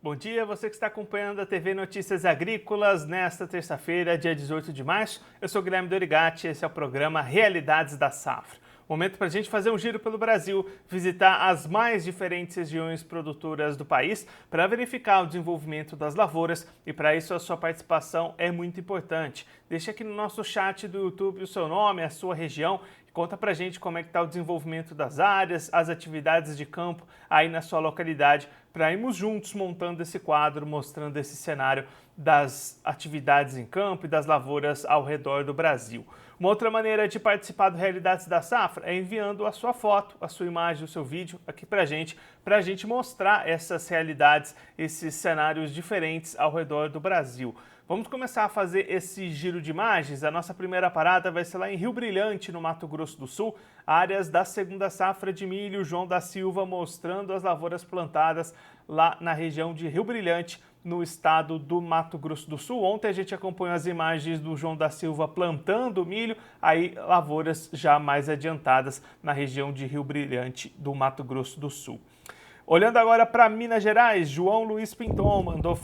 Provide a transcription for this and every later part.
Bom dia, você que está acompanhando a TV Notícias Agrícolas nesta terça-feira, dia 18 de março. Eu sou Guilherme Dorigatti e esse é o programa Realidades da Safra. Momento para a gente fazer um giro pelo Brasil, visitar as mais diferentes regiões produtoras do país para verificar o desenvolvimento das lavouras e para isso a sua participação é muito importante. Deixe aqui no nosso chat do YouTube o seu nome, a sua região. Conta pra gente como é que está o desenvolvimento das áreas, as atividades de campo aí na sua localidade, para irmos juntos montando esse quadro, mostrando esse cenário das atividades em campo e das lavouras ao redor do Brasil. Uma outra maneira de participar do Realidades da Safra é enviando a sua foto, a sua imagem, o seu vídeo aqui pra gente mostrar essas realidades, esses cenários diferentes ao redor do Brasil. Vamos começar a fazer esse giro de imagens. A nossa primeira parada vai ser lá em Rio Brilhante, no Mato Grosso do Sul, áreas da segunda safra de milho. João da Silva mostrando as lavouras plantadas lá na região de Rio Brilhante, no estado do Mato Grosso do Sul. Ontem a gente acompanhou as imagens do João da Silva plantando milho, aí lavouras já mais adiantadas na região de Rio Brilhante do Mato Grosso do Sul. Olhando agora para Minas Gerais, João Luiz Pinton mandou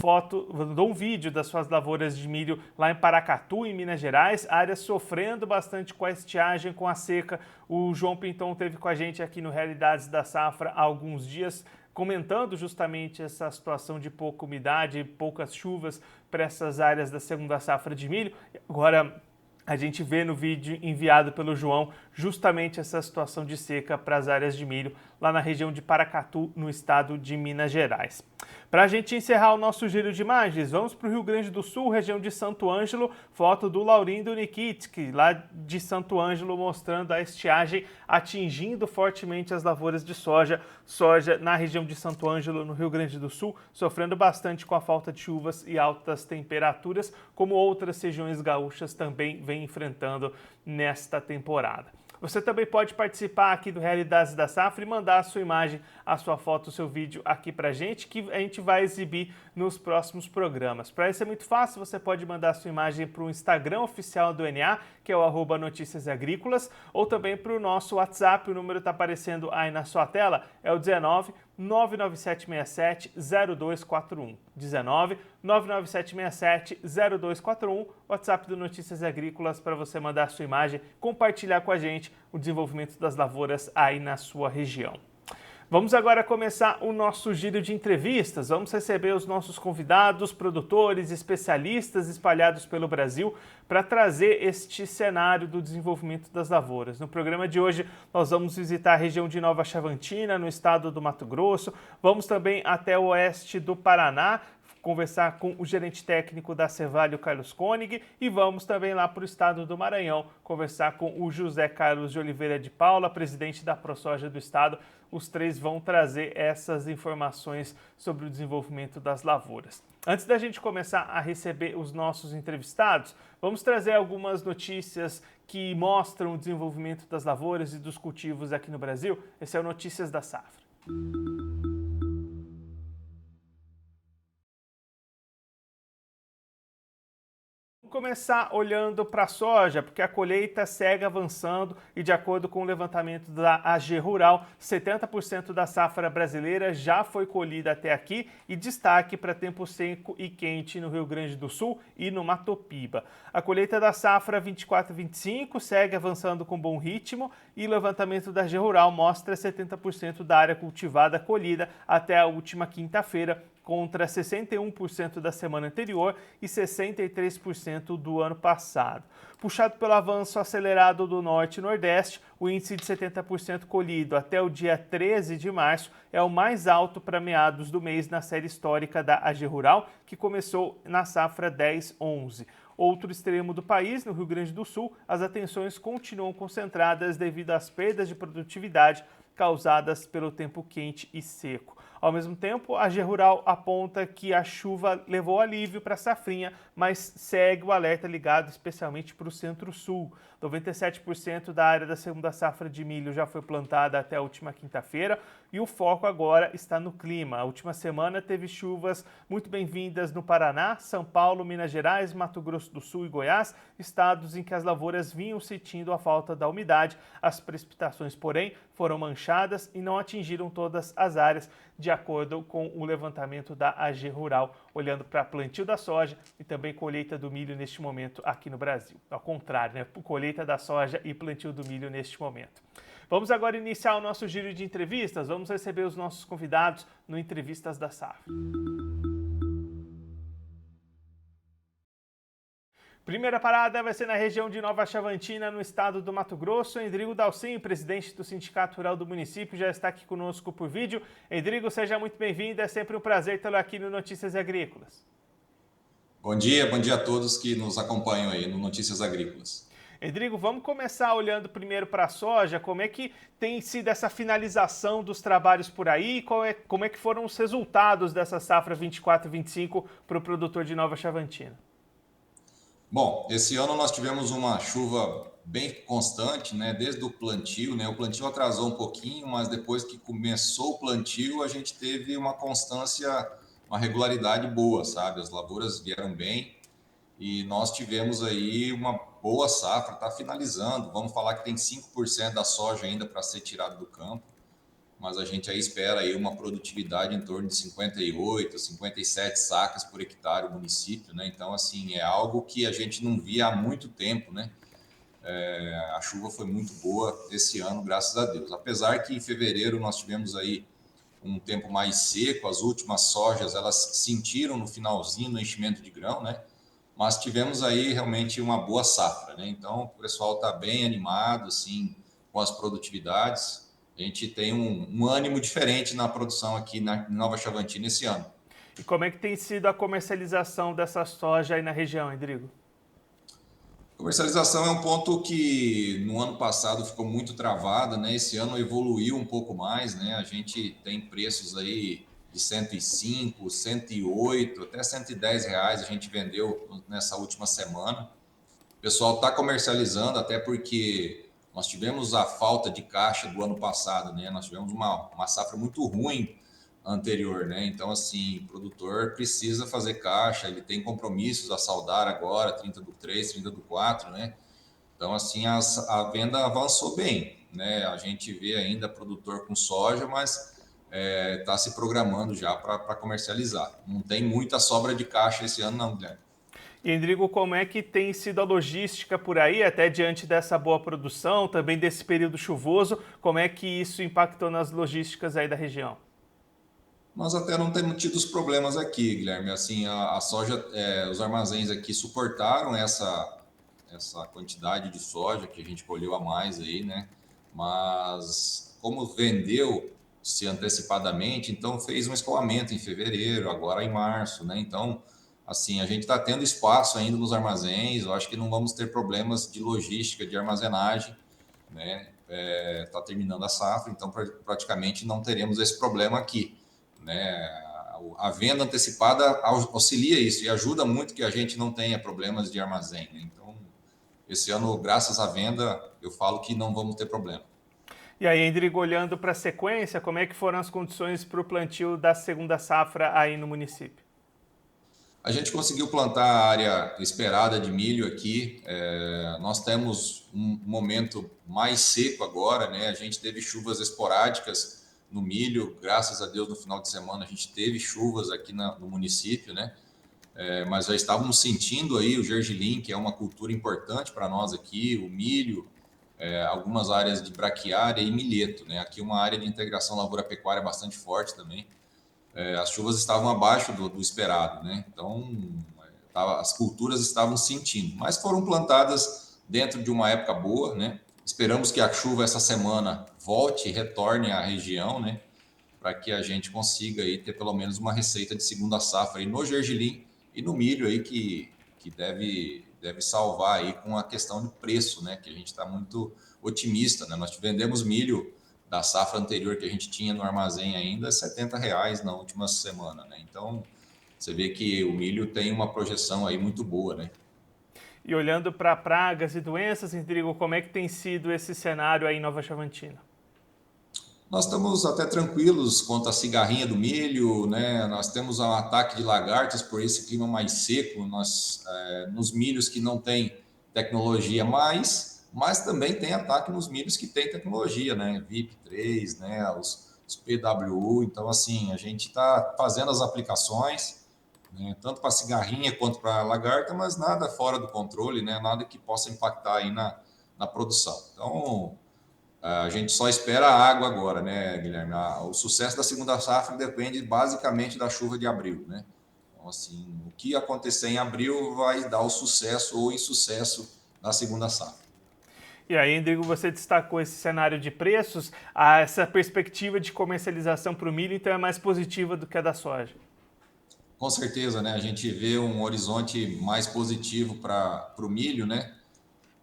um vídeo das suas lavouras de milho lá em Paracatu, em Minas Gerais, área sofrendo bastante com a estiagem, com a seca. O João Pinton esteve com a gente aqui no Realidades da Safra há alguns dias, comentando justamente essa situação de pouca umidade, poucas chuvas para essas áreas da segunda safra de milho. Agora a gente vê no vídeo enviado pelo João justamente essa situação de seca para as áreas de milho lá na região de Paracatu, no estado de Minas Gerais. Para a gente encerrar o nosso giro de imagens, vamos para o Rio Grande do Sul, região de Santo Ângelo, foto do Laurindo Nikitski, lá de Santo Ângelo, mostrando a estiagem atingindo fortemente as lavouras de soja. Soja na região de Santo Ângelo, no Rio Grande do Sul, sofrendo bastante com a falta de chuvas e altas temperaturas, como outras regiões gaúchas também vêm enfrentando nesta temporada. Você também pode participar aqui do Realidades da Safra e mandar a sua imagem, a sua foto, o seu vídeo aqui pra gente, que a gente vai exibir nos próximos programas. Para isso é muito fácil, você pode mandar a sua imagem para o Instagram oficial do NA, que é o @Notícias Agrícolas, ou também para o nosso WhatsApp, o número está aparecendo aí na sua tela, é o 19 99767 0241. 19 99767 0241, WhatsApp do Notícias Agrícolas para você mandar a sua imagem, compartilhar com a gente o desenvolvimento das lavouras aí na sua região. Vamos agora começar o nosso giro de entrevistas. Vamos receber os nossos convidados, produtores, especialistas espalhados pelo Brasil para trazer este cenário do desenvolvimento das lavouras. No programa de hoje, nós vamos visitar a região de Nova Chavantina, no estado do Mato Grosso. Vamos também até o oeste do Paraná, conversar com o gerente técnico da Cevalho, Carlos Koenig, e vamos também lá para o estado do Maranhão, conversar com o José Carlos de Oliveira de Paula, presidente da ProSoja do estado. Os três vão trazer essas informações sobre o desenvolvimento das lavouras. Antes da gente começar a receber os nossos entrevistados, vamos trazer algumas notícias que mostram o desenvolvimento das lavouras e dos cultivos aqui no Brasil. Esse é o Notícias da Safra. Começar olhando para a soja, porque a colheita segue avançando e, de acordo com o levantamento da AG Rural, 70% da safra brasileira já foi colhida até aqui, e destaque para tempo seco e quente no Rio Grande do Sul e no Mato Piba. A colheita da safra 24/25 segue avançando com bom ritmo e o levantamento da AG Rural mostra 70% da área cultivada colhida até a última quinta-feira, contra 61% da semana anterior e 63% do ano passado. Puxado pelo avanço acelerado do Norte e Nordeste, o índice de 70% colhido até o dia 13 de março é o mais alto para meados do mês na série histórica da AG Rural, que começou na safra 10/11. Outro extremo do país, no Rio Grande do Sul, as atenções continuam concentradas devido às perdas de produtividade causadas pelo tempo quente e seco. Ao mesmo tempo, a AG Rural aponta que a chuva levou alívio para a safrinha, mas segue o alerta ligado especialmente para o Centro-Sul. 97% da área da segunda safra de milho já foi plantada até a última quinta-feira e o foco agora está no clima. A última semana teve chuvas muito bem-vindas no Paraná, São Paulo, Minas Gerais, Mato Grosso do Sul e Goiás, estados em que as lavouras vinham sentindo a falta da umidade. As precipitações, porém, foram manchadas e não atingiram todas as áreas, de acordo com o levantamento da AG Rural, olhando para plantio da soja e também colheita do milho neste momento aqui no Brasil. Ao contrário, né? Colheita da soja e plantio do milho neste momento. Vamos agora iniciar o nosso giro de entrevistas. Vamos receber os nossos convidados no Entrevistas da Safra. Primeira parada vai ser na região de Nova Chavantina, no estado do Mato Grosso. Endrigo Dalcin, presidente do Sindicato Rural do município, já está aqui conosco por vídeo. Endrigo, seja muito bem-vindo, é sempre um prazer tê-lo aqui no Notícias Agrícolas. Bom dia a todos que nos acompanham aí no Notícias Agrícolas. Endrigo, vamos começar olhando primeiro para a soja. Como é que tem sido essa finalização dos trabalhos por aí? Como é que foram os resultados dessa safra 24-25 para o produtor de Nova Chavantina? Bom, esse ano nós tivemos uma chuva bem constante, né? Desde o plantio, né? O plantio atrasou um pouquinho, mas depois que começou o plantio, a gente teve uma constância, uma regularidade boa, sabe? As lavouras vieram bem e nós tivemos aí uma boa safra, está finalizando. Vamos falar que tem 5% da soja ainda para ser tirado do campo, mas a gente aí espera aí uma produtividade em torno de 58, 57 sacas por hectare o município, né? Então, assim, é algo que a gente não via há muito tempo, né? A chuva foi muito boa esse ano, graças a Deus. Apesar que em fevereiro nós tivemos aí um tempo mais seco, as últimas sojas, elas sentiram no finalzinho no enchimento de grão, né? Mas tivemos aí realmente uma boa safra, né? Então, o pessoal está bem animado, assim, com as produtividades. A gente tem um ânimo diferente na produção aqui na Nova Chavantina esse ano. E como é que tem sido a comercialização dessa soja aí na região, Endrigo? Comercialização é um ponto que no ano passado ficou muito travada, né? Esse ano evoluiu um pouco mais, né? A gente tem preços aí de 105, 108, até 110 reais a gente vendeu nessa última semana. O pessoal está comercializando, até porque nós tivemos a falta de caixa do ano passado, né? Nós tivemos uma safra muito ruim anterior, né? Então, assim, o produtor precisa fazer caixa, ele tem compromissos a saldar agora, 30/3, 30/4, né? Então, assim, a venda avançou bem, né? A gente vê ainda produtor com soja, mas está se programando já para comercializar. Não tem muita sobra de caixa esse ano, não, Guilherme. E, Endrigo, como é que tem sido a logística por aí, até diante dessa boa produção, também desse período chuvoso, como é que isso impactou nas logísticas aí da região? Nós até não temos tido os problemas aqui, Guilherme. Assim, a soja, os armazéns aqui suportaram essa quantidade de soja que a gente colheu a mais aí, né? Mas como vendeu-se antecipadamente, então fez um escoamento em fevereiro, agora em março, né? Então, assim, a gente está tendo espaço ainda nos armazéns. Eu acho que não vamos ter problemas de logística, de armazenagem, né? Está terminando a safra, então praticamente não teremos esse problema aqui, né? A venda antecipada auxilia isso e ajuda muito que a gente não tenha problemas de armazém, né? Então, esse ano, graças à venda, eu falo que não vamos ter problema. E aí, Endrigo, olhando para a sequência, como é que foram as condições para o plantio da segunda safra aí no município? A gente conseguiu plantar a área esperada de milho aqui. Nós temos um momento mais seco agora, né? A gente teve chuvas esporádicas no milho, graças a Deus no final de semana a gente teve chuvas aqui no município, né? Mas já estávamos sentindo aí o gergelim, que é uma cultura importante para nós aqui, o milho, algumas áreas de braquiária e milheto, né? Aqui uma área de integração lavoura-pecuária bastante forte também. As chuvas estavam abaixo do esperado, né? Então, as culturas estavam sentindo, mas foram plantadas dentro de uma época boa, né? Esperamos que a chuva essa semana volte e retorne à região, né? Para que a gente consiga aí ter pelo menos uma receita de segunda safra aí no gergelim e no milho aí que deve salvar aí com a questão de preço, né? Que a gente está muito otimista, né? Nós vendemos milho da safra anterior que a gente tinha no armazém ainda, R$ 70 na última semana, né? Então, você vê que o milho tem uma projeção aí muito boa, né? E olhando para pragas e doenças, Endrigo, como é que tem sido esse cenário aí em Nova Chavantina? Nós estamos até tranquilos quanto à cigarrinha do milho, né? Nós temos um ataque de lagartas por esse clima mais seco, nos milhos que não tem tecnologia mais, mas também tem ataque nos milhos que tem tecnologia, né? VIP3, né? Os os PWU. Então, assim, a gente está fazendo as aplicações, né, tanto para cigarrinha quanto para lagarta, mas nada fora do controle, né, nada que possa impactar aí na produção. Então, a gente só espera a água agora, né, Guilherme? O sucesso da segunda safra depende basicamente da chuva de abril, né? Então, assim, o que acontecer em abril vai dar o sucesso ou insucesso da segunda safra. E aí, Rodrigo, você destacou esse cenário de preços, essa perspectiva de comercialização para o milho, então é mais positiva do que a da soja. Com certeza, né? A gente vê um horizonte mais positivo para o milho, né?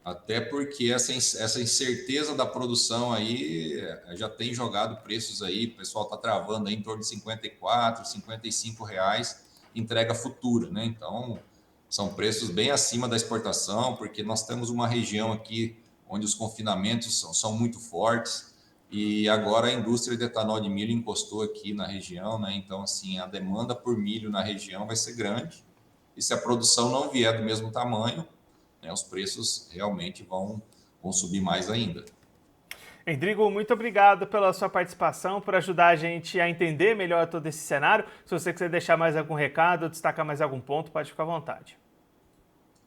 Até porque essa incerteza da produção aí já tem jogado preços aí, o pessoal está travando aí em torno de 54, R$ 55 entrega futura, né? Então, são preços bem acima da exportação, porque nós temos uma região aqui onde os confinamentos são muito fortes e agora a indústria de etanol de milho encostou aqui na região, né? Então, assim, a demanda por milho na região vai ser grande e se a produção não vier do mesmo tamanho, né, os preços realmente vão subir mais ainda. Rodrigo, muito obrigado pela sua participação, por ajudar a gente a entender melhor todo esse cenário. Se você quiser deixar mais algum recado ou destacar mais algum ponto, pode ficar à vontade.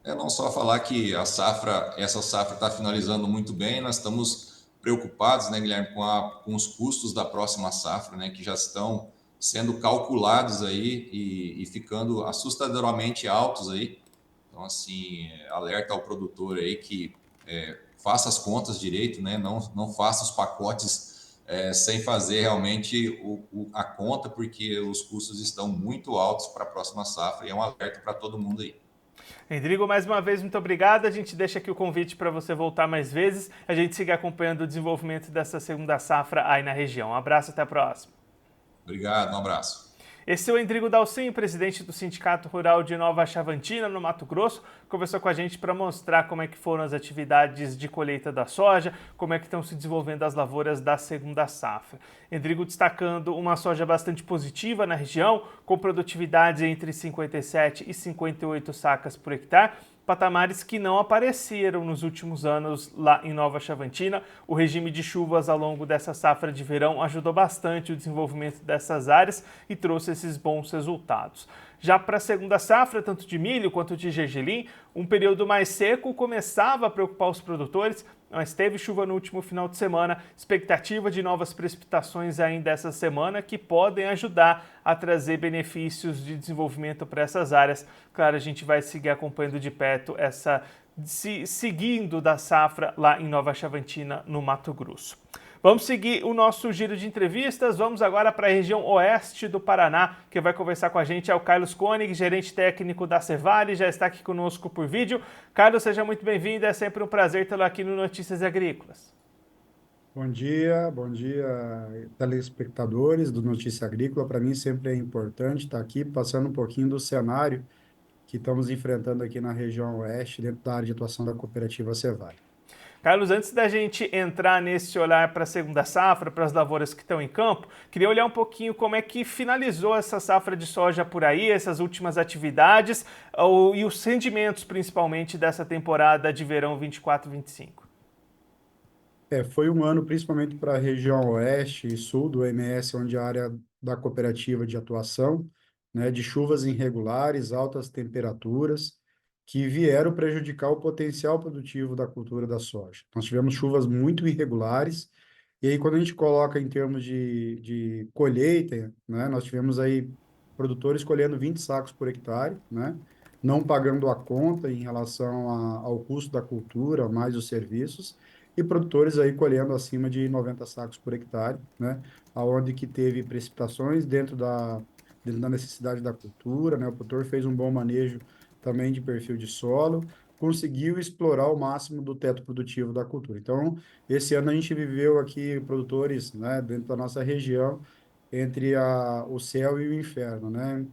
É não só falar que essa safra está finalizando muito bem, nós estamos preocupados, né, Guilherme, com os custos da próxima safra, né, que já estão sendo calculados aí e ficando assustadoramente altos aí. Então, assim, alerta ao produtor aí que faça as contas direito, né, não faça os pacotes sem fazer realmente a conta, porque os custos estão muito altos para a próxima safra e é um alerta para todo mundo aí. Rodrigo, mais uma vez, muito obrigado. A gente deixa aqui o convite para você voltar mais vezes. A gente siga acompanhando o desenvolvimento dessa segunda safra aí na região. Um abraço, até a próxima. Obrigado, um abraço. Esse é o Rodrigo Dalcin, presidente do Sindicato Rural de Nova Chavantina, no Mato Grosso, conversou com a gente para mostrar como é que foram as atividades de colheita da soja, como é que estão se desenvolvendo as lavouras da segunda safra. Rodrigo destacando uma soja bastante positiva na região, com produtividades entre 57 e 58 sacas por hectare, patamares que não apareceram nos últimos anos lá em Nova Chavantina. O regime de chuvas ao longo dessa safra de verão ajudou bastante o desenvolvimento dessas áreas e trouxe esses bons resultados. Já para a segunda safra, tanto de milho quanto de gergelim, um período mais seco começava a preocupar os produtores, mas teve chuva no último final de semana, expectativa de novas precipitações ainda essa semana que podem ajudar a trazer benefícios de desenvolvimento para essas áreas. Claro, a gente vai seguir acompanhando de perto seguindo da safra lá em Nova Chavantina, no Mato Grosso. Vamos seguir o nosso giro de entrevistas. Vamos agora para a região oeste do Paraná. Quem vai conversar com a gente é o Carlos Koenig, gerente técnico da Cevale, já está aqui conosco por vídeo. Carlos, seja muito bem-vindo. É sempre um prazer tê-lo aqui no Notícias Agrícolas. Bom dia, telespectadores do Notícia Agrícola. Para mim sempre é importante estar aqui passando um pouquinho do cenário que estamos enfrentando aqui na região oeste, dentro da área de atuação da cooperativa Cevale. Carlos, antes da gente entrar nesse olhar para a segunda safra, para as lavouras que estão em campo, queria olhar um pouquinho como é que finalizou essa safra de soja por aí, essas últimas atividades e os rendimentos, principalmente, dessa temporada de verão 24-25. Foi um ano, principalmente para a região oeste e sul do OMS, onde a área da cooperativa de atuação, né, de chuvas irregulares, altas temperaturas, que vieram prejudicar o potencial produtivo da cultura da soja. Nós tivemos chuvas muito irregulares, e aí quando a gente coloca em termos de colheita, né, nós tivemos aí produtores colhendo 20 sacos por hectare, né, não pagando a conta em relação ao custo da cultura, mais os serviços, e produtores aí colhendo acima de 90 sacos por hectare, né, aonde que teve precipitações dentro da necessidade da cultura, né, o produtor fez um bom manejo também de perfil de solo, conseguiu explorar o máximo do teto produtivo da cultura. Então, esse ano a gente viveu aqui produtores, né, dentro da nossa região, entre o céu e o inferno, né?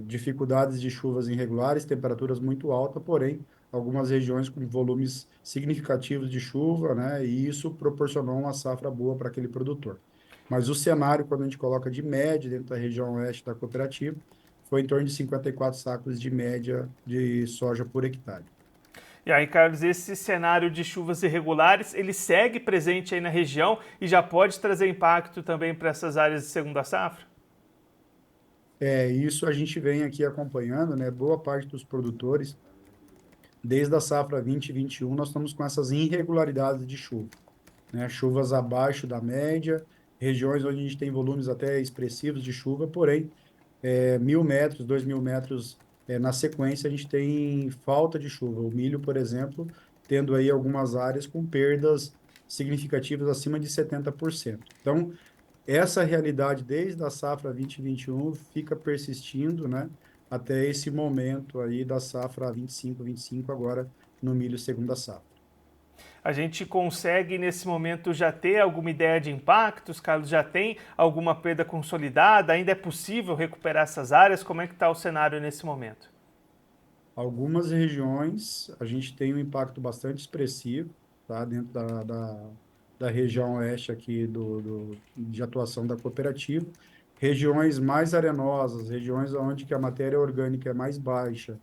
Dificuldades de chuvas irregulares, temperaturas muito altas, porém, algumas regiões com volumes significativos de chuva, né? E isso proporcionou uma safra boa para aquele produtor. Mas o cenário, quando a gente coloca de média dentro da região oeste da cooperativa, foi em torno de 54 sacos de média de soja por hectare. E aí, Carlos, esse cenário de chuvas irregulares, ele segue presente aí na região e já pode trazer impacto também para essas áreas de segunda safra? Isso a gente vem aqui acompanhando, né? Boa parte dos produtores, desde a safra 2021, nós estamos com essas irregularidades de chuva, né? Chuvas abaixo da média, regiões onde a gente tem volumes até expressivos de chuva, porém, 1.000 metros, 2.000 metros, na sequência, a gente tem falta de chuva. O milho, por exemplo, tendo aí algumas áreas com perdas significativas acima de 70%. Então, essa realidade desde a safra 2021 fica persistindo, né, até esse momento aí da safra 25 agora no milho segunda safra. A gente consegue, nesse momento, já ter alguma ideia de impactos? Carlos, já tem alguma perda consolidada? Ainda é possível recuperar essas áreas? Como é que está o cenário nesse momento? Algumas regiões a gente tem um impacto bastante expressivo, tá, dentro da região oeste aqui de atuação da cooperativa. Regiões mais arenosas, regiões onde que a matéria orgânica é mais baixa,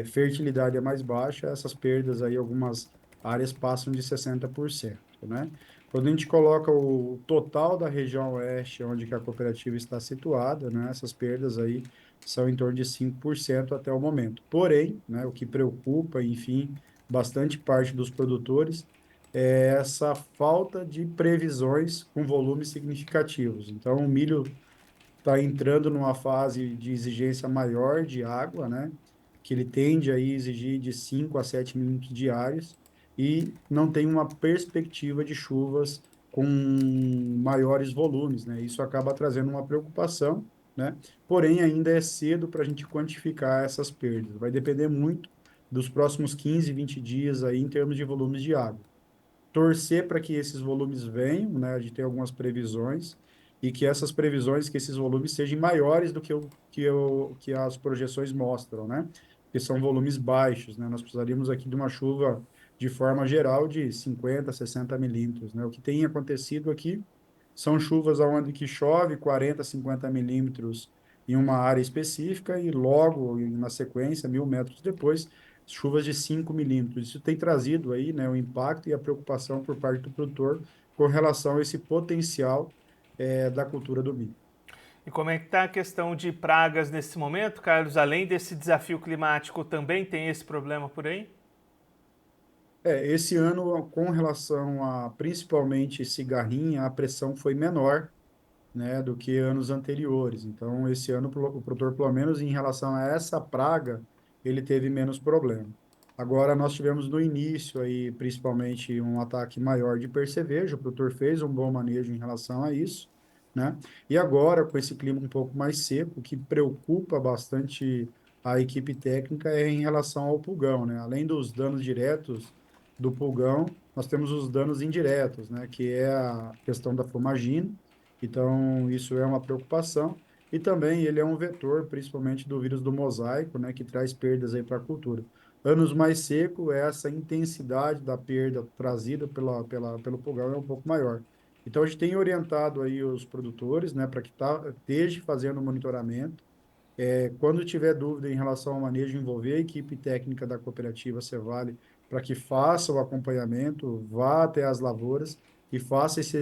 fertilidade é mais baixa, essas perdas aí, algumas áreas passam de 60%, né? Quando a gente coloca o total da região oeste, onde que a cooperativa está situada, né, essas perdas aí são em torno de 5% até o momento. Porém, né, o que preocupa, enfim, bastante parte dos produtores é essa falta de previsões com volumes significativos. Então, o milho está entrando numa fase de exigência maior de água, né? Que ele tende a exigir de 5 a 7 minutos diários e não tem uma perspectiva de chuvas com maiores volumes, né? Isso acaba trazendo uma preocupação, né? Porém, ainda é cedo para a gente quantificar essas perdas. Vai depender muito dos próximos 15, 20 dias aí em termos de volumes de água. Torcer para que esses volumes venham, né? A gente tem algumas previsões e que essas previsões, que esses volumes sejam maiores do que as projeções mostram, né? Que são volumes baixos, né? Nós precisaríamos aqui de uma chuva de forma geral de 50, 60 milímetros, né? O que tem acontecido aqui são chuvas onde que chove 40, 50 milímetros em uma área específica e logo, na sequência, 1.000 metros depois, chuvas de 5 milímetros. Isso tem trazido aí, né, o impacto e a preocupação por parte do produtor com relação a esse potencial da cultura do milho. E como é que está a questão de pragas nesse momento, Carlos? Além desse desafio climático, também tem esse problema por aí? Esse ano, com relação a principalmente cigarrinha, a pressão foi menor, né, do que anos anteriores. Então, esse ano, o produtor, pelo menos em relação a essa praga, ele teve menos problema. Agora, nós tivemos no início aí, principalmente, um ataque maior de percevejo, o produtor fez um bom manejo em relação a isso, né? E agora, com esse clima um pouco mais seco, o que preocupa bastante a equipe técnica é em relação ao pulgão, né? Além dos danos diretos do pulgão, nós temos os danos indiretos, né? Que é a questão da fumagina, então, isso é uma preocupação. E também ele é um vetor, principalmente do vírus do mosaico, né, que traz perdas aí para a cultura. Anos mais seco, essa intensidade da perda trazida pelo pulgão é um pouco maior. Então, a gente tem orientado aí os produtores, né, para que esteja fazendo o monitoramento. Quando tiver dúvida em relação ao manejo, envolver a equipe técnica da cooperativa Cevale para que faça o acompanhamento, vá até as lavouras e faça esse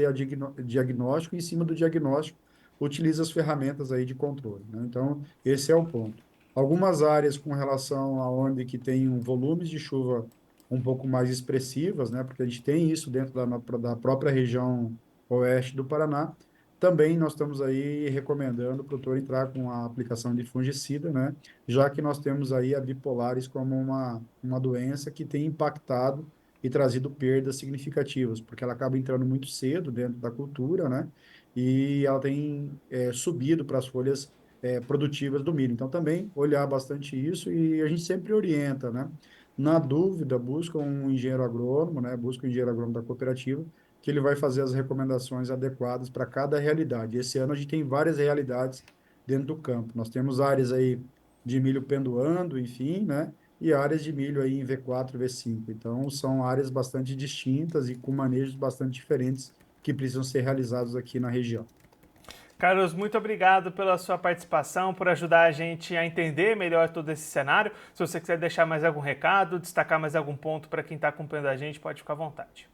diagnóstico. E, em cima do diagnóstico, utilize as ferramentas aí de controle, né? Então, esse é o ponto. Algumas áreas com relação a onde que tem volumes de chuva um pouco mais expressivas, né? Porque a gente tem isso dentro da própria região oeste do Paraná, também nós estamos aí recomendando o produtor entrar com a aplicação de fungicida, né? Já que nós temos aí a bipolares como uma doença que tem impactado e trazido perdas significativas, porque ela acaba entrando muito cedo dentro da cultura, né? E ela tem subido para as folhas produtivas do milho. Então, também olhar bastante isso e a gente sempre orienta, né? Na dúvida, busca um engenheiro agrônomo, né? Busca um engenheiro agrônomo da cooperativa que ele vai fazer as recomendações adequadas para cada realidade. Esse ano a gente tem várias realidades dentro do campo. Nós temos áreas aí de milho pendoando, enfim, né? E áreas de milho aí em V4, V5. Então, são áreas bastante distintas e com manejos bastante diferentes que precisam ser realizados aqui na região. Carlos, muito obrigado pela sua participação, por ajudar a gente a entender melhor todo esse cenário. Se você quiser deixar mais algum recado, destacar mais algum ponto para quem está acompanhando a gente, pode ficar à vontade.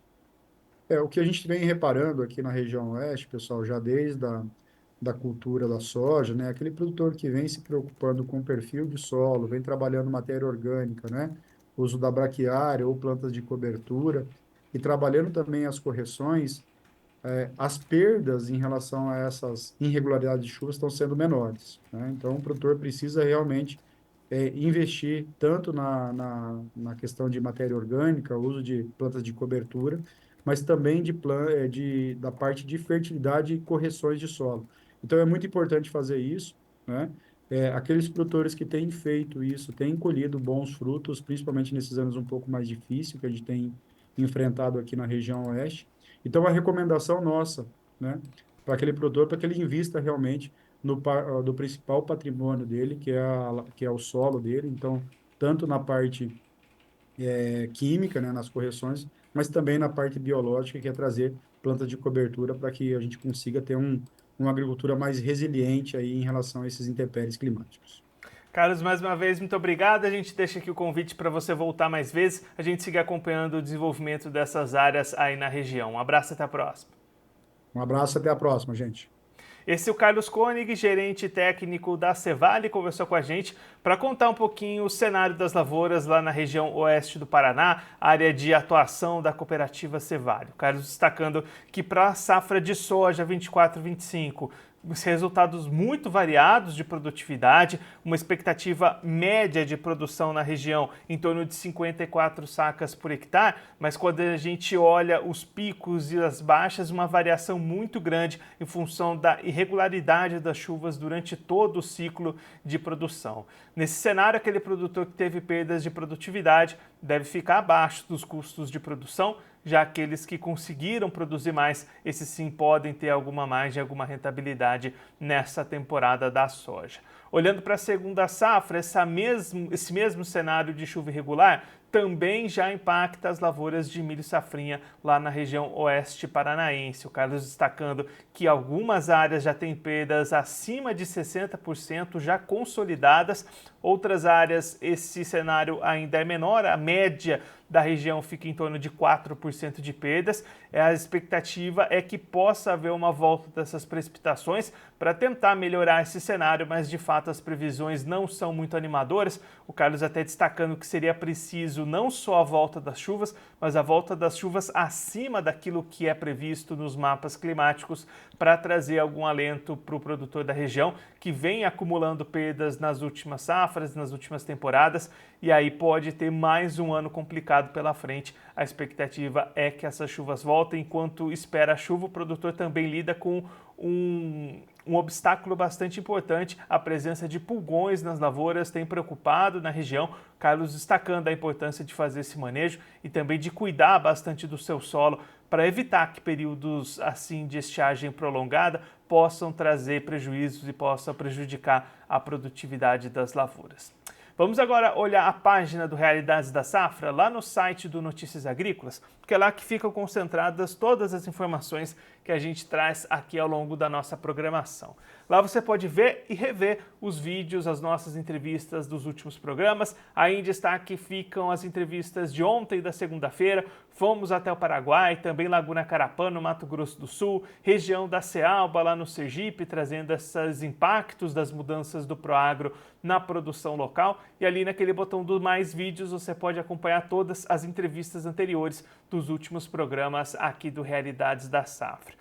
O que a gente vem reparando aqui na região oeste, pessoal, já desde da cultura da soja, né? Aquele produtor que vem se preocupando com o perfil de solo, vem trabalhando matéria orgânica, né? Uso da braquiária ou plantas de cobertura, e trabalhando também as correções, as perdas em relação a essas irregularidades de chuvas estão sendo menores, né? Então, o produtor precisa realmente investir tanto na questão de matéria orgânica, uso de plantas de cobertura, mas também da parte de fertilidade e correções de solo. Então, é muito importante fazer isso, né? Aqueles produtores que têm feito isso têm colhido bons frutos, principalmente nesses anos um pouco mais difíceis que a gente tem enfrentado aqui na região oeste. Então, a recomendação nossa, né, para aquele produtor, para que ele invista realmente do principal patrimônio dele, que é o solo dele. Então, tanto na parte química, né, nas correções, mas também na parte biológica, que é trazer plantas de cobertura para que a gente consiga ter uma agricultura mais resiliente aí em relação a esses intempéries climáticos. Carlos, mais uma vez, muito obrigado. A gente deixa aqui o convite para você voltar mais vezes, a gente seguir acompanhando o desenvolvimento dessas áreas aí na região. Um abraço e até a próxima. Um abraço, até a próxima, gente. Esse é o Carlos Koenig, gerente técnico da Cevale, conversou com a gente para contar um pouquinho o cenário das lavouras lá na região oeste do Paraná, área de atuação da cooperativa Cevale. O Carlos destacando que para a safra de soja 24-25, resultados muito variados de produtividade, uma expectativa média de produção na região em torno de 54 sacas por hectare, mas quando a gente olha os picos e as baixas, uma variação muito grande em função da irregularidade das chuvas durante todo o ciclo de produção. Nesse cenário, aquele produtor que teve perdas de produtividade deve ficar abaixo dos custos de produção, já aqueles que conseguiram produzir mais, esses sim podem ter alguma margem, alguma rentabilidade nessa temporada da soja. Olhando para a segunda safra, esse mesmo cenário de chuva irregular também já impacta as lavouras de milho safrinha lá na região oeste paranaense. O Carlos destacando que algumas áreas já têm perdas acima de 60% já consolidadas, outras áreas esse cenário ainda é menor, a média da região fica em torno de 4% de perdas. A expectativa é que possa haver uma volta dessas precipitações para tentar melhorar esse cenário, mas de fato as previsões não são muito animadoras. O Carlos até destacando que seria preciso não só a volta das chuvas, mas a volta das chuvas acima daquilo que é previsto nos mapas climáticos para trazer algum alento para o produtor da região que vem acumulando perdas nas últimas safras, nas últimas temporadas, e aí pode ter mais um ano complicado pela frente. A expectativa é que essas chuvas voltem. Enquanto espera a chuva, o produtor também lida com um obstáculo bastante importante. A presença de pulgões nas lavouras tem preocupado na região. Carlos destacando a importância de fazer esse manejo e também de cuidar bastante do seu solo para evitar que períodos assim de estiagem prolongada possam trazer prejuízos e possam prejudicar a produtividade das lavouras. Vamos agora olhar a página do Realidades da Safra, lá no site do Notícias Agrícolas, porque é lá que ficam concentradas todas as informações que a gente traz aqui ao longo da nossa programação. Lá você pode ver e rever os vídeos, as nossas entrevistas dos últimos programas. Aí em destaque ficam as entrevistas de ontem, da segunda-feira. Fomos até o Paraguai, também Laguna Carapã, no Mato Grosso do Sul, região da Cealba, lá no Sergipe, trazendo esses impactos das mudanças do Proagro na produção local. E ali naquele botão do Mais Vídeos você pode acompanhar todas as entrevistas anteriores dos últimos programas aqui do Realidades da Safra.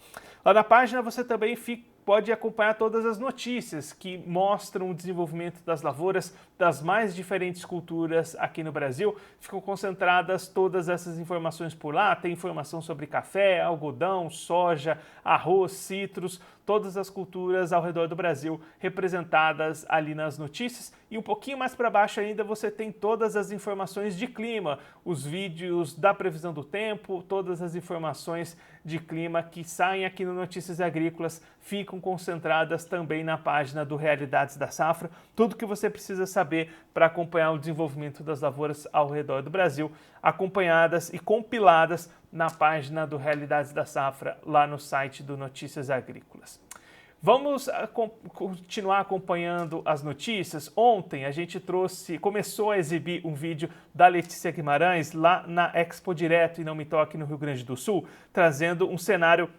Lá na página você também pode acompanhar todas as notícias que mostram o desenvolvimento das lavouras das mais diferentes culturas aqui no Brasil. Ficam concentradas todas essas informações por lá. Tem informação sobre café, algodão, soja, arroz, citros, todas as culturas ao redor do Brasil representadas ali nas notícias. E um pouquinho mais para baixo ainda você tem todas as informações de clima, os vídeos da previsão do tempo, todas as informações de clima que saem aqui no Notícias Agrícolas ficam concentradas também na página do Realidades da Safra. Tudo que você precisa saber para acompanhar o desenvolvimento das lavouras ao redor do Brasil, acompanhadas e compiladas na página do Realidades da Safra, lá no site do Notícias Agrícolas. Vamos continuar acompanhando as notícias. Ontem a gente começou a exibir um vídeo da Letícia Guimarães lá na Expo Direto e Não Me Toque, no Rio Grande do Sul, trazendo um cenário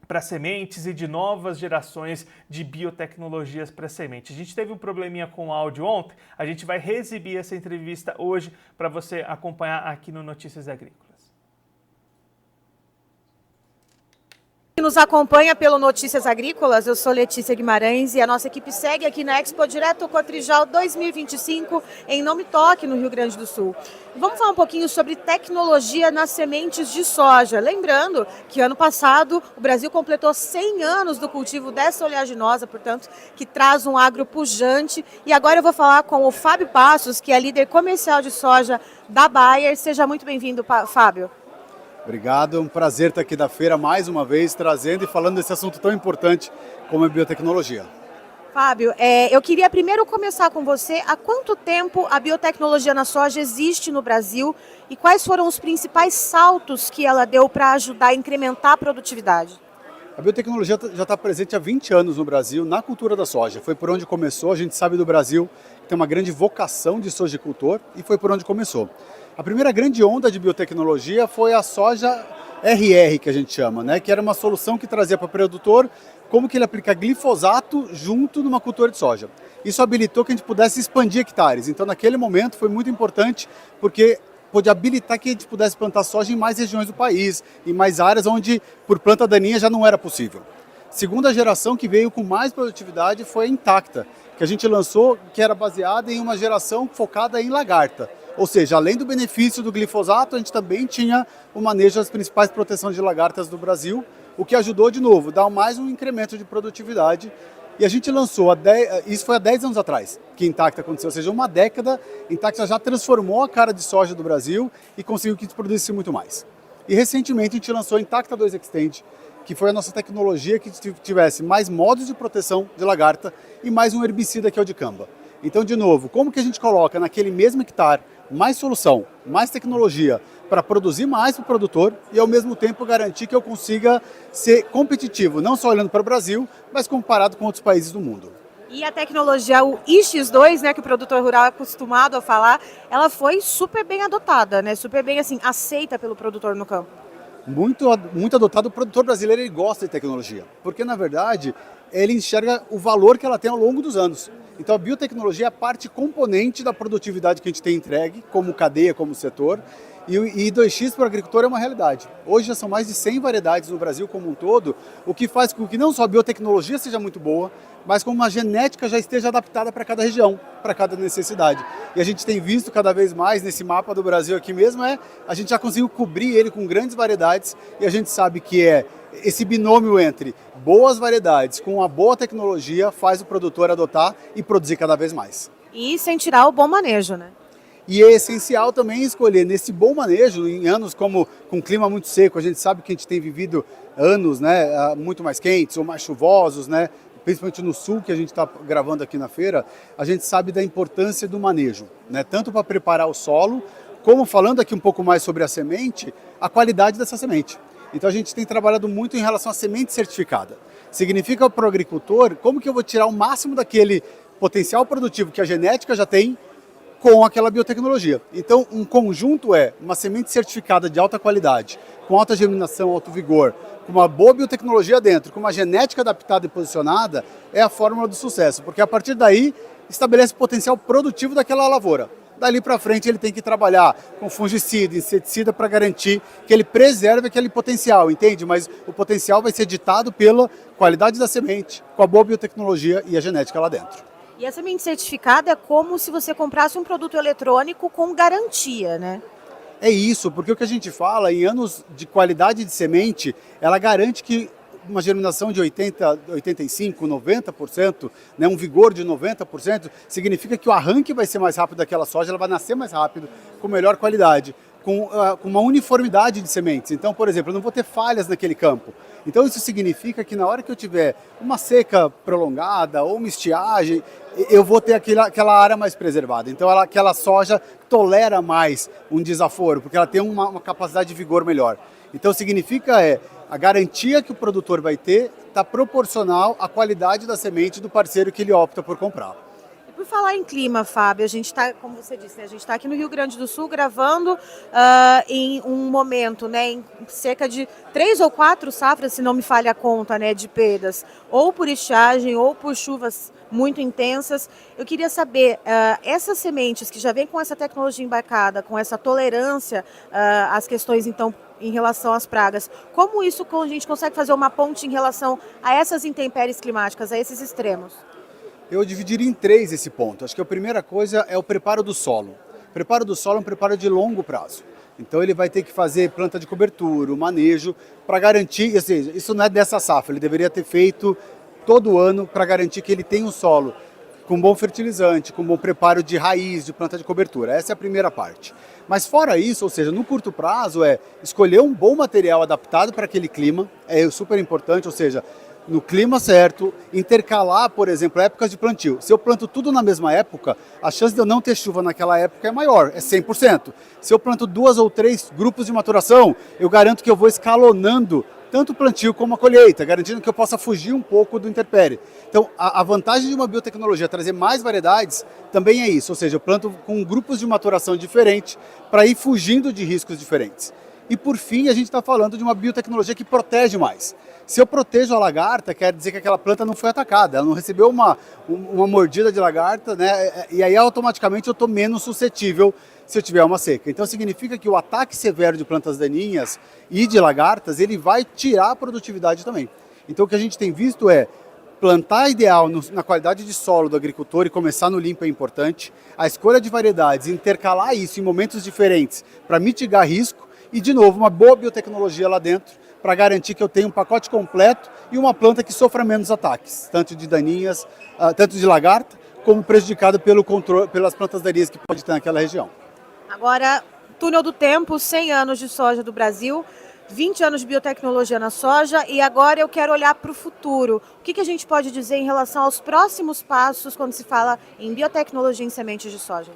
para sementes e de novas gerações de biotecnologias para semente. A gente teve um probleminha com o áudio ontem, a gente vai reexibir essa entrevista hoje para você acompanhar aqui no Notícias Agrícolas. Nos acompanha pelo Notícias Agrícolas, eu sou Letícia Guimarães e a nossa equipe segue aqui na Expo Direto Cotrijal 2025 em Não Me Toque, no Rio Grande do Sul. Vamos falar um pouquinho sobre tecnologia nas sementes de soja. Lembrando que ano passado o Brasil completou 100 anos do cultivo dessa oleaginosa, portanto, que traz um agro pujante. E agora eu vou falar com o Fábio Passos, que é líder comercial de soja da Bayer. Seja muito bem-vindo, Fábio. Obrigado, é um prazer estar aqui da feira mais uma vez, trazendo e falando desse assunto tão importante como a biotecnologia. Fábio, eu queria primeiro começar com você. Há quanto tempo a biotecnologia na soja existe no Brasil e quais foram os principais saltos que ela deu para ajudar a incrementar a produtividade? A biotecnologia já está presente há 20 anos no Brasil, na cultura da soja. Foi por onde começou, a gente sabe do Brasil que tem uma grande vocação de sojicultor e foi por onde começou. A primeira grande onda de biotecnologia foi a soja RR, que a gente chama, né? Que era uma solução que trazia para o produtor como que ele aplica glifosato junto numa cultura de soja. Isso habilitou que a gente pudesse expandir hectares. Então, naquele momento, foi muito importante porque pôde habilitar que a gente pudesse plantar soja em mais regiões do país, em mais áreas onde, por planta daninha, já não era possível. Segunda geração que veio com mais produtividade foi a Intacta, que a gente lançou, que era baseada em uma geração focada em lagarta. Ou seja, além do benefício do glifosato, a gente também tinha o manejo das principais proteções de lagartas do Brasil, o que ajudou, de novo, a dar mais um incremento de produtividade. E a gente lançou, isso foi há 10 anos atrás que Intacta aconteceu, ou seja, uma década, Intacta já transformou a cara de soja do Brasil e conseguiu que a gente produzisse muito mais. E recentemente a gente lançou a Intacta 2 Extend, que foi a nossa tecnologia que tivesse mais modos de proteção de lagarta e mais um herbicida que é o dicamba. Então, de novo, como que a gente coloca naquele mesmo hectare mais solução, mais tecnologia para produzir mais para o produtor e ao mesmo tempo garantir que eu consiga ser competitivo, não só olhando para o Brasil, mas comparado com outros países do mundo. E a tecnologia, o IX2, né, que o produtor rural é acostumado a falar, ela foi super bem adotada, né, super bem assim, aceita pelo produtor no campo. Muito adotado. O produtor brasileiro, ele gosta de tecnologia, porque na verdade ele enxerga o valor que ela tem ao longo dos anos. Então a biotecnologia é a parte componente da produtividade que a gente tem entregue, como cadeia, como setor, e o I2X para o agricultor é uma realidade. Hoje já são mais de 100 variedades no Brasil como um todo, o que faz com que não só a biotecnologia seja muito boa, mas como a genética já esteja adaptada para cada região, para cada necessidade. E a gente tem visto cada vez mais nesse mapa do Brasil aqui mesmo, a gente já conseguiu cobrir ele com grandes variedades e a gente sabe que esse binômio entre boas variedades com uma boa tecnologia faz o produtor adotar e produzir cada vez mais. E sem tirar o bom manejo, né? E é essencial também escolher nesse bom manejo, em anos como com clima muito seco, a gente sabe que a gente tem vivido anos, né, muito mais quentes ou mais chuvosos, né, principalmente no sul, que a gente está gravando aqui na feira, a gente sabe da importância do manejo, né, tanto para preparar o solo, como falando aqui um pouco mais sobre a semente, a qualidade dessa semente. Então a gente tem trabalhado muito em relação à semente certificada. Significa para o agricultor como que eu vou tirar o máximo daquele potencial produtivo que a genética já tem com aquela biotecnologia. Então um conjunto é uma semente certificada de alta qualidade, com alta germinação, alto vigor, com uma boa biotecnologia dentro, com uma genética adaptada e posicionada, é a fórmula do sucesso, porque a partir daí estabelece o potencial produtivo daquela lavoura. Dali para frente ele tem que trabalhar com fungicida, inseticida para garantir que ele preserve aquele potencial, entende? Mas o potencial vai ser ditado pela qualidade da semente, com a boa biotecnologia e a genética lá dentro. E a semente certificada é como se você comprasse um produto eletrônico com garantia, né? É isso, porque o que a gente fala, em anos de qualidade de semente, ela garante que uma germinação de 80%, 85%, 90%, né, um vigor de 90%, significa que o arranque vai ser mais rápido daquela soja, ela vai nascer mais rápido, com melhor qualidade, com uma uniformidade de sementes. Então, por exemplo, eu não vou ter falhas naquele campo. Então isso significa que na hora que eu tiver uma seca prolongada ou uma estiagem, eu vou ter aquela área mais preservada. Então aquela soja tolera mais um desaforo, porque ela tem uma capacidade de vigor melhor. Então significa A garantia que o produtor vai ter está proporcional à qualidade da semente do parceiro que ele opta por comprar. Por falar em clima, Fábio, a gente está, como você disse, né, a gente está aqui no Rio Grande do Sul gravando em um momento, né, em cerca de 3 ou 4 safras, se não me falha a conta, né, de perdas, ou por estiagem ou por chuvas muito intensas. Eu queria saber, essas sementes que já vêm com essa tecnologia embarcada, com essa tolerância às questões, então, em relação às pragas, como isso a gente consegue fazer uma ponte em relação a essas intempéries climáticas, a esses extremos? Eu dividiria em 3 esse ponto. Acho que a primeira coisa é o preparo do solo. O preparo do solo é um preparo de longo prazo. Então ele vai ter que fazer planta de cobertura, o manejo, para garantir, ou seja, isso não é dessa safra, ele deveria ter feito todo ano para garantir que ele tem um solo com bom fertilizante, com bom preparo de raiz, de planta de cobertura. Essa é a primeira parte. Mas fora isso, ou seja, no curto prazo é escolher um bom material adaptado para aquele clima, é super importante, ou seja, no clima certo, intercalar, por exemplo, épocas de plantio. Se eu planto tudo na mesma época, a chance de eu não ter chuva naquela época é maior, é 100%. Se eu planto 2 ou 3 grupos de maturação, eu garanto que eu vou escalonando tanto o plantio como a colheita, garantindo que eu possa fugir um pouco do intempérie. Então, a vantagem de uma biotecnologia trazer mais variedades também é isso, ou seja, eu planto com grupos de maturação diferentes para ir fugindo de riscos diferentes. E por fim, a gente está falando de uma biotecnologia que protege mais. Se eu protejo a lagarta, quer dizer que aquela planta não foi atacada, ela não recebeu uma mordida de lagarta, né? E aí automaticamente eu estou menos suscetível se eu tiver uma seca. Então significa que o ataque severo de plantas daninhas e de lagartas, ele vai tirar a produtividade também. Então o que a gente tem visto é plantar ideal na qualidade de solo do agricultor e começar no limpo é importante. A escolha de variedades, intercalar isso em momentos diferentes para mitigar risco e, de novo, uma boa biotecnologia lá dentro para garantir que eu tenho um pacote completo e uma planta que sofra menos ataques, tanto de daninhas, tanto de lagarta, como prejudicada pelas plantas daninhas que pode ter naquela região. Agora, túnel do tempo, 100 anos de soja do Brasil, 20 anos de biotecnologia na soja e agora eu quero olhar para o futuro. O que a gente pode dizer em relação aos próximos passos quando se fala em biotecnologia em sementes de soja?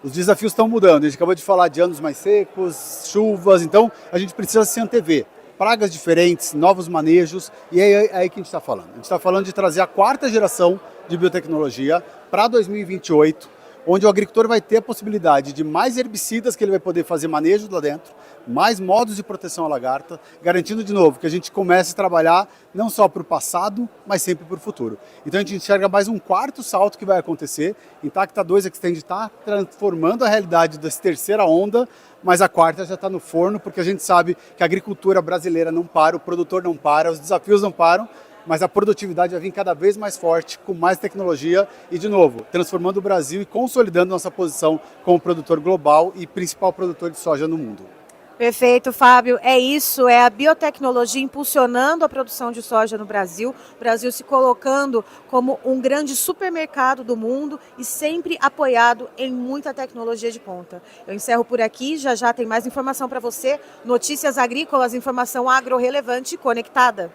Os desafios estão mudando, a gente acabou de falar de anos mais secos, chuvas, então a gente precisa se antever. Pragas diferentes, novos manejos, e é aí que a gente está falando. A gente está falando de trazer a 4ª geração de biotecnologia para 2028, onde o agricultor vai ter a possibilidade de mais herbicidas que ele vai poder fazer manejo lá dentro, mais modos de proteção à lagarta, garantindo de novo que a gente comece a trabalhar não só para o passado, mas sempre para o futuro. Então a gente enxerga mais um 4º salto que vai acontecer. Intacta 2 Extend está transformando a realidade dessa 3ª onda, mas a 4ª já está no forno, porque a gente sabe que a agricultura brasileira não para, o produtor não para, os desafios não param, mas a produtividade vai vir cada vez mais forte, com mais tecnologia e, de novo, transformando o Brasil e consolidando nossa posição como produtor global e principal produtor de soja no mundo. Perfeito, Fábio. É isso, é a biotecnologia impulsionando a produção de soja no Brasil, o Brasil se colocando como um grande supermercado do mundo e sempre apoiado em muita tecnologia de ponta. Eu encerro por aqui, já tem mais informação para você, notícias agrícolas, informação agro-relevante e conectada.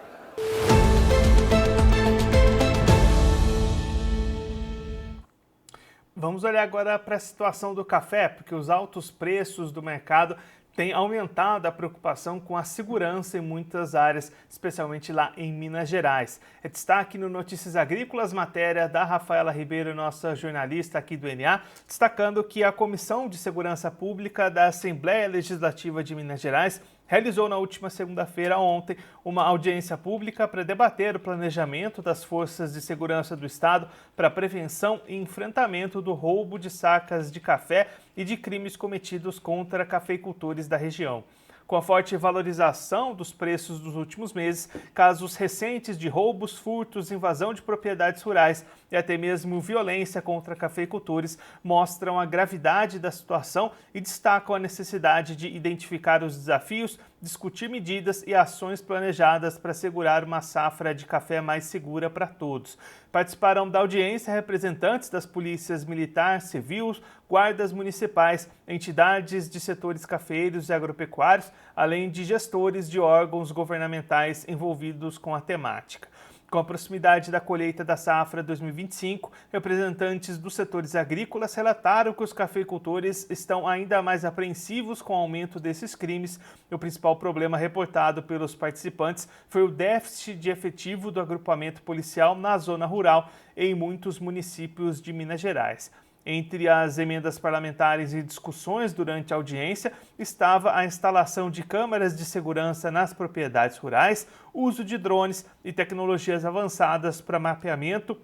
Vamos olhar agora para a situação do café, porque os altos preços do mercado têm aumentado a preocupação com a segurança em muitas áreas, especialmente lá em Minas Gerais. É destaque no Notícias Agrícolas, matéria da Rafaela Ribeiro, nossa jornalista aqui do NA, destacando que a Comissão de Segurança Pública da Assembleia Legislativa de Minas Gerais realizou na última segunda-feira, ontem, uma audiência pública para debater o planejamento das forças de segurança do Estado para a prevenção e enfrentamento do roubo de sacas de café e de crimes cometidos contra cafeicultores da região. Com a forte valorização dos preços dos últimos meses, casos recentes de roubos, furtos, invasão de propriedades rurais e até mesmo violência contra cafeicultores mostram a gravidade da situação e destacam a necessidade de identificar os desafios, discutir medidas e ações planejadas para assegurar uma safra de café mais segura para todos. Participaram da audiência representantes das polícias militar, civil, guardas municipais, entidades de setores cafeeiros e agropecuários, além de gestores de órgãos governamentais envolvidos com a temática. Com a proximidade da colheita da safra 2025, representantes dos setores agrícolas relataram que os cafeicultores estão ainda mais apreensivos com o aumento desses crimes. O principal problema reportado pelos participantes foi o déficit de efetivo do agrupamento policial na zona rural em muitos municípios de Minas Gerais. Entre as emendas parlamentares e discussões durante a audiência estava a instalação de câmeras de segurança nas propriedades rurais, uso de drones e tecnologias avançadas para mapeamento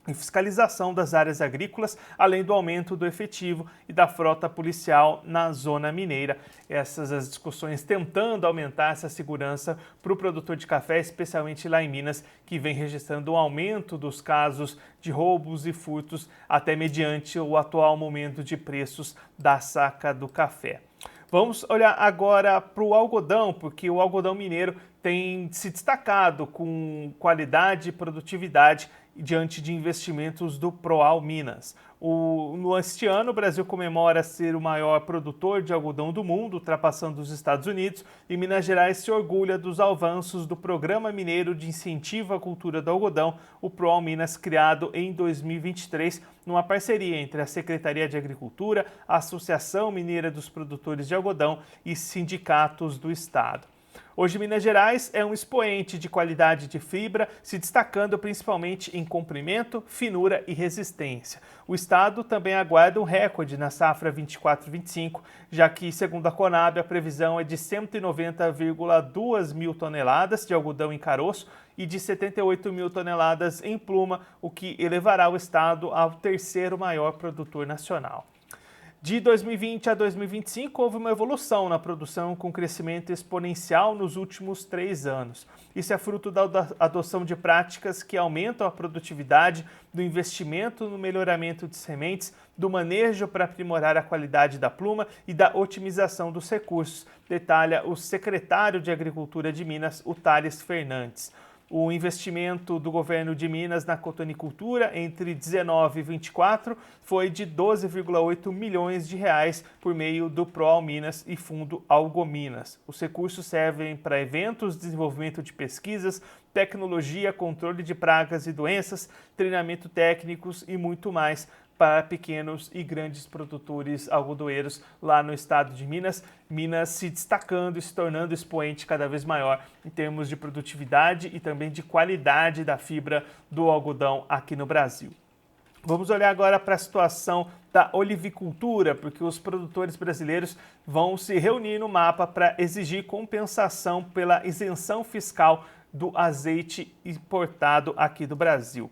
e fiscalização das áreas agrícolas, além do aumento do efetivo e da frota policial na zona mineira. Essas as discussões tentando aumentar essa segurança para o produtor de café, especialmente lá em Minas, que vem registrando um aumento dos casos de roubos e furtos, até mediante o atual momento de preços da saca do café. Vamos olhar agora para o algodão, porque o algodão mineiro tem se destacado com qualidade e produtividade diante de investimentos do Proal Minas. Este ano, o Brasil comemora ser o maior produtor de algodão do mundo, ultrapassando os Estados Unidos, e Minas Gerais se orgulha dos avanços do Programa Mineiro de Incentivo à Cultura do Algodão, o Proal Minas, criado em 2023, numa parceria entre a Secretaria de Agricultura, a Associação Mineira dos Produtores de Algodão e sindicatos do Estado. Hoje, Minas Gerais é um expoente de qualidade de fibra, se destacando principalmente em comprimento, finura e resistência. O estado também aguarda um recorde na safra 24-25, já que, segundo a Conab, a previsão é de 190,2 mil toneladas de algodão em caroço e de 78 mil toneladas em pluma, o que elevará o estado ao terceiro maior produtor nacional. De 2020 a 2025, houve uma evolução na produção com crescimento exponencial nos últimos 3 anos. Isso é fruto da adoção de práticas que aumentam a produtividade, do investimento no melhoramento de sementes, do manejo para aprimorar a qualidade da pluma e da otimização dos recursos, detalha o secretário de Agricultura de Minas, o Thales Fernandes. O investimento do governo de Minas na cotonicultura entre 19 e 24 foi de 12,8 milhões de reais por meio do Proal Minas e Fundo Algominas. Os recursos servem para eventos, desenvolvimento de pesquisas, tecnologia, controle de pragas e doenças, treinamento técnicos e muito mais para pequenos e grandes produtores algodoeiros lá no estado de Minas. Minas se destacando e se tornando expoente cada vez maior em termos de produtividade e também de qualidade da fibra do algodão aqui no Brasil. Vamos olhar agora para a situação da olivicultura, porque os produtores brasileiros vão se reunir no mapa para exigir compensação pela isenção fiscal do azeite importado aqui do Brasil.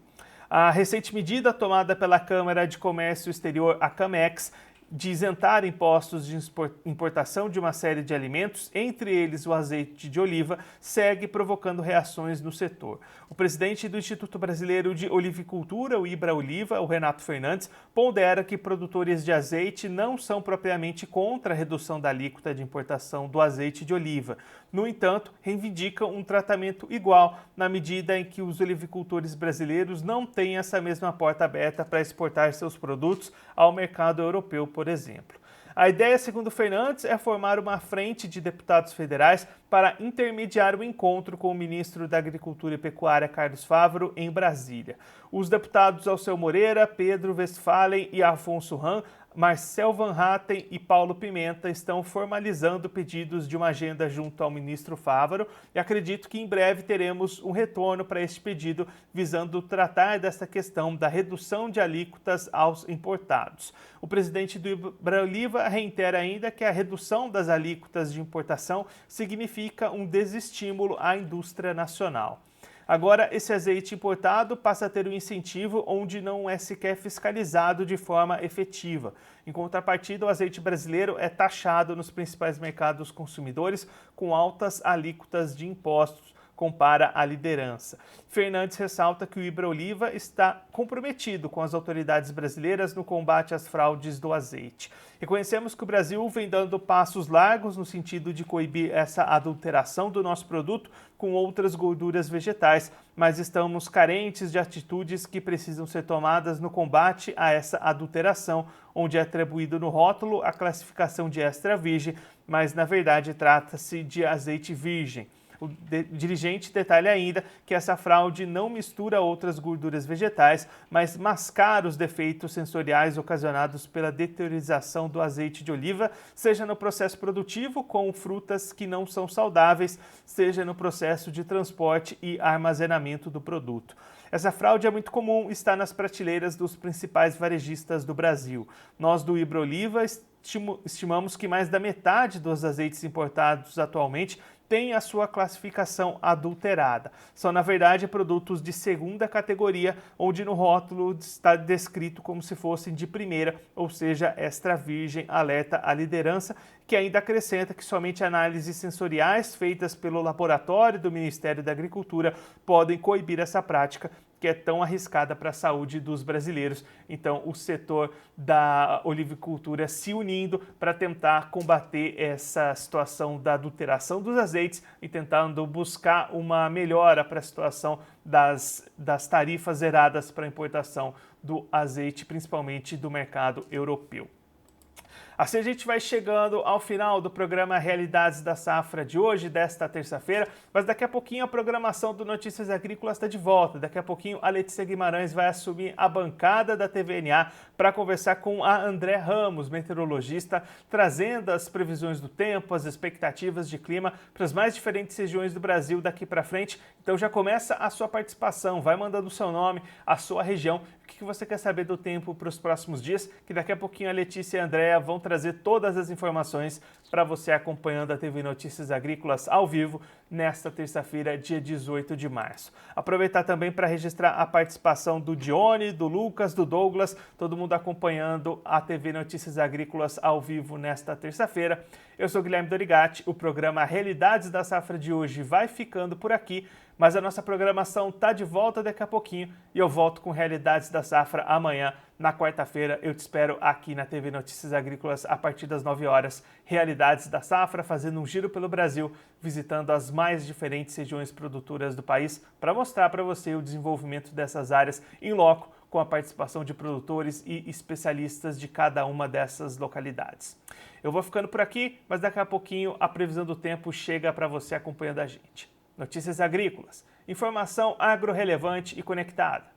A recente medida tomada pela Câmara de Comércio Exterior, a Camex, de isentar impostos de importação de uma série de alimentos, entre eles o azeite de oliva, segue provocando reações no setor. O presidente do Instituto Brasileiro de Olivicultura, o IBRA-Oliva, o Renato Fernandes, pondera que produtores de azeite não são propriamente contra a redução da alíquota de importação do azeite de oliva. No entanto, reivindicam um tratamento igual na medida em que os olivicultores brasileiros não têm essa mesma porta aberta para exportar seus produtos ao mercado europeu, por exemplo. A ideia, segundo Fernandes, é formar uma frente de deputados federais para intermediar o encontro com o ministro da Agricultura e Pecuária, Carlos Fávaro, em Brasília. Os deputados Alceu Moreira, Pedro Westphalen e Afonso Ram, Marcel Van Hatten e Paulo Pimenta estão formalizando pedidos de uma agenda junto ao ministro Fávaro e acredito que em breve teremos um retorno para este pedido visando tratar dessa questão da redução de alíquotas aos importados. O presidente do IBRA-Oliva reitera ainda que a redução das alíquotas de importação significa um desestímulo à indústria nacional. Agora, esse azeite importado passa a ter um incentivo onde não é sequer fiscalizado de forma efetiva. Em contrapartida, o azeite brasileiro é taxado nos principais mercados consumidores com altas alíquotas de impostos, compara a liderança. Fernandes ressalta que o IBRA-Oliva está comprometido com as autoridades brasileiras no combate às fraudes do azeite. Reconhecemos que o Brasil vem dando passos largos no sentido de coibir essa adulteração do nosso produto com outras gorduras vegetais, mas estamos carentes de atitudes que precisam ser tomadas no combate a essa adulteração, onde é atribuído no rótulo a classificação de extra virgem, mas na verdade trata-se de azeite virgem. O dirigente detalha ainda que essa fraude não mistura outras gorduras vegetais, mas mascara os defeitos sensoriais ocasionados pela deteriorização do azeite de oliva, seja no processo produtivo com frutas que não são saudáveis, seja no processo de transporte e armazenamento do produto. Essa fraude é muito comum, está nas prateleiras dos principais varejistas do Brasil. Nós do Ibroliva estimamos que mais da metade dos azeites importados atualmente tem a sua classificação adulterada. São, na verdade, produtos de segunda categoria, onde no rótulo está descrito como se fossem de primeira, ou seja, extra virgem, alerta à liderança, que ainda acrescenta que somente análises sensoriais feitas pelo laboratório do Ministério da Agricultura podem coibir essa prática, que é tão arriscada para a saúde dos brasileiros. Então, o setor da olivicultura se unindo para tentar combater essa situação da adulteração dos azeites e tentando buscar uma melhora para a situação das tarifas zeradas para a importação do azeite, principalmente do mercado europeu. Assim a gente vai chegando ao final do programa Realidades da Safra de hoje, desta terça-feira, mas daqui a pouquinho a programação do Notícias Agrícolas está de volta. Daqui a pouquinho a Letícia Guimarães vai assumir a bancada da TVNA para conversar com a André Ramos, meteorologista, trazendo as previsões do tempo, as expectativas de clima para as mais diferentes regiões do Brasil daqui para frente. Então já começa a sua participação, vai mandando o seu nome, a sua região, o que você quer saber do tempo para os próximos dias, que daqui a pouquinho a Letícia e a Andréa vão trazer todas as informações para você acompanhando a TV Notícias Agrícolas ao vivo nesta terça-feira, dia 18 de março. Aproveitar também para registrar a participação do Dione, do Lucas, do Douglas, todo mundo acompanhando a TV Notícias Agrícolas ao vivo nesta terça-feira. Eu sou Guilherme Dorigatti, o programa Realidades da Safra de hoje vai ficando por aqui, mas a nossa programação está de volta daqui a pouquinho e eu volto com Realidades da Safra amanhã, na quarta-feira. Eu te espero aqui na TV Notícias Agrícolas a partir das 9 horas. Realidades da Safra, fazendo um giro pelo Brasil, visitando as mais diferentes regiões produtoras do país para mostrar para você o desenvolvimento dessas áreas em loco, com a participação de produtores e especialistas de cada uma dessas localidades. Eu vou ficando por aqui, mas daqui a pouquinho a previsão do tempo chega para você acompanhando a gente. Notícias Agrícolas, informação agro-relevante e conectada.